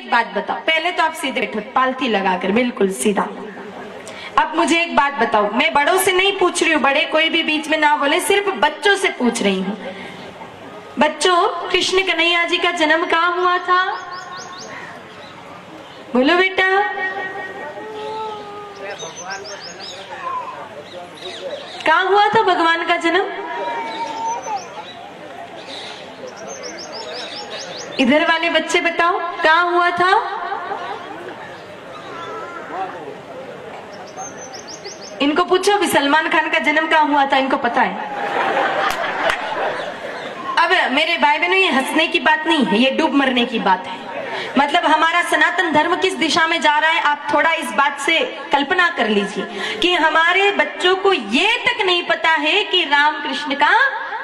एक बात बताओ, पहले तो आप सीधे बैठो, पालथी लगाकर बिल्कुल सीधा। अब मुझे एक बात बताओ, मैं बड़ों से नहीं पूछ रही हूँ, बड़े कोई भी बीच में ना बोले, सिर्फ बच्चों से पूछ रही हूँ। बच्चों, कृष्ण कन्हैया जी का जन्म कहाँ हुआ था? बोलो बेटा। कहाँ हुआ था भगवान का जन्म? इधर वाले बच्चे बताओ, कहाँ हुआ था? इनको पूछो भी सलमान खान का जन्म कहाँ हुआ था, इनको पता है। अब मेरे भाई बहनों, ये हंसने की बात नहीं है, ये डूब मरने की बात है। मतलब हमारा सनातन धर्म किस दिशा में जा रहा है, आप थोड़ा इस बात से कल्पना कर लीजिए कि हमारे बच्चों को ये तक नहीं पता है कि राम कृष्ण का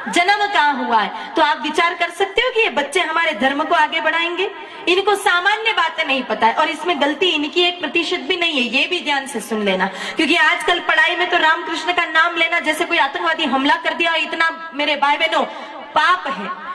जन्म कहाँ हुआ है। तो आप विचार कर सकते हो कि ये बच्चे हमारे धर्म को आगे बढ़ाएंगे? इनको सामान्य बातें नहीं पता है, और इसमें गलती इनकी 1% भी नहीं है, ये भी ध्यान से सुन लेना। क्योंकि आजकल पढ़ाई में तो राम कृष्ण का नाम लेना जैसे कोई आतंकवादी हमला कर दिया, इतना मेरे भाई बहनों पाप है।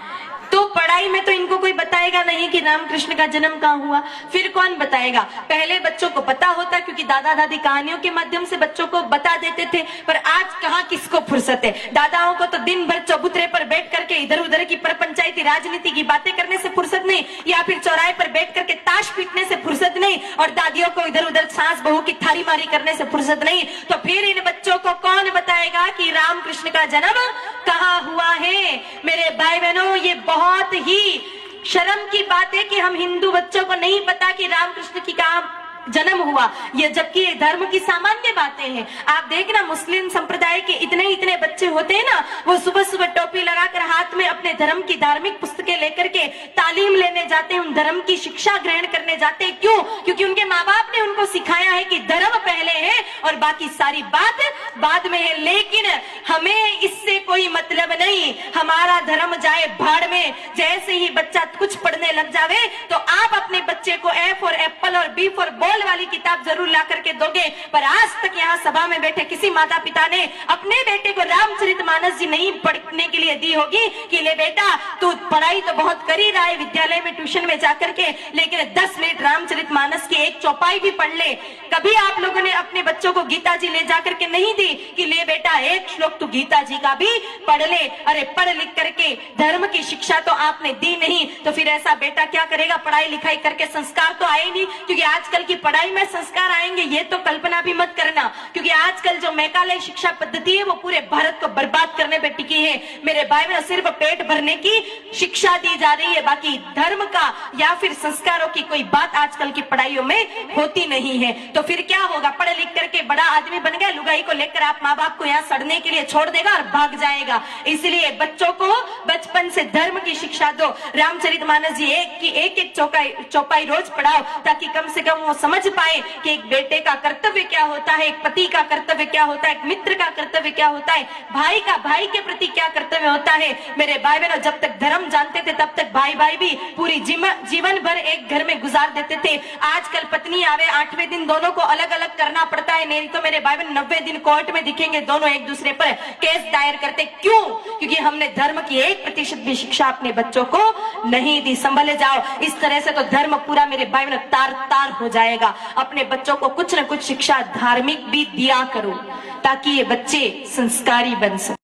तो पढ़ाई में तो इनको कोई बताएगा नहीं कि रामकृष्ण का जन्म कहाँ हुआ। फिर कौन बताएगा? पहले बच्चों को पता होता, क्योंकि दादा दादी कहानियों के माध्यम से बच्चों को बता देते थे। पर आज कहाँ किसको फुर्सत है? दादाओं को तो दिन भर चबूतरे पर बैठ करके इधर उधर की परपंचायती राजनीति की बातें करने से फुर्सत नहीं, या फिर चौराहे पर बैठ करके ताश पीटने से फुर्सत नहीं, और दादियों को इधर उधर सास बहू की थारी मारी करने से फुर्सत नहीं। तो फिर इन बच्चों को कौन बताएगा कि रामकृष्ण का जन्म कहाँ हुआ है? मेरे भाई बहनों, ये बहुत ही शर्म की बात है कि हम हिंदू बच्चों को नहीं पता कि रामकृष्ण की कहाँ जन्म हुआ, ये जबकि ये धर्म की सामान्य बातें हैं। आप देखना, मुस्लिम संप्रदाय के इतने बच्चे होते हैं ना, वो सुबह सुबह टोपी लगाकर हाथ में अपने धर्म की धार्मिक पुस्तकें लेकर के तालीम लेने जाते हैं, उन धर्म की शिक्षा ग्रहण करने जाते हैं। क्यों? क्योंकि उनके माँ बाप ने उनको सिखाया है कि धर्म पहले है और बाकी सारी बात बाद में है। लेकिन हमें इससे कोई मतलब नहीं, हमारा धर्म जाए भाड़ में। जैसे ही बच्चा कुछ पढ़ने लग जावे तो आप अपने बच्चे को ए फॉर एप्पल और बी फॉर बॉल वाली किताब जरूर ला करके दोगे। पर आज तक यहाँ सभा में बैठे किसी माता पिता ने अपने बेटे को रामचरितमानस जी नहीं पढ़ने के लिए दी होगी कि ले बेटा, तू पढ़ाई तो बहुत कर ही रहा है विद्यालय में ट्यूशन में जाकर के, लेकिन 10 मिनट रामचरितमानस की एक चौपाई भी पढ़ ले। कभी आप लोगों ने अपने बच्चों को गीता जी ले जाकर के नहीं दी कि ले बेटा एक श्लोक तू गीता जी का भी पढ़ ले? अरे पढ़ लिख करके धर्म की शिक्षा तो आपने दी नहीं, तो फिर ऐसा बेटा क्या करेगा? पढ़ाई लिखाई करके संस्कार तो आए नहीं, क्योंकि आजकल की पढ़ाई में संस्कार आएंगे ये तो कल्पना भी मत करना। क्योंकि आजकल जो मैकालय शिक्षा पद्धति है वो पूरे भारत को बर्बाद करने पे टिकी है। मेरे भाई में सिर्फ पेट भरने की शिक्षा दी जा रही है, बाकी धर्म का या फिर संस्कारों की कोई बात आजकल की पढ़ाइयों में होती नहीं है। तो फिर क्या होगा? पढ़ लिख करके बड़ा आदमी बन गया, लुगाई को लेकर आप माँ बाप को यहाँ सड़ने के लिए छोड़ देगा और भाग जाएगा। इसलिए बच्चों को बचपन से धर्म की शिक्षा दो। रामचरितमानस जी एक चौपाई रोज पढ़ाओ, ताकि कम से कम वो समझ पाए कि एक बेटे का कर्तव्य क्या होता है, एक पति का कर्तव्य क्या होता है, एक मित्र का कर्तव्य क्या होता है, भाई का भाई के प्रति क्या कर्तव्य होता है। मेरे भाई बहनों, जब तक धर्म जानते थे तब तक भाई भाई भी पूरी जीवन भर एक घर में गुजार देते थे। आजकल पत्नी आवे 8वें दिन दोनों को अलग अलग करना पड़ता है, नहीं तो मेरे भाई बहन 90 दिन कोर्ट में दिखेंगे, दोनों एक दूसरे पर केस दायर करते। क्यों? क्योंकि हमने धर्म की 1% भी शिक्षा अपने बच्चों को नहीं दी। संभले जाओ, इस तरह से तो धर्म पूरा मेरे भाई बहन तार तार हो जाएगा। अपने बच्चों को कुछ न कुछ शिक्षा धार्मिक भी दिया करो, ताकि ये बच्चे संस्कारी बन सके।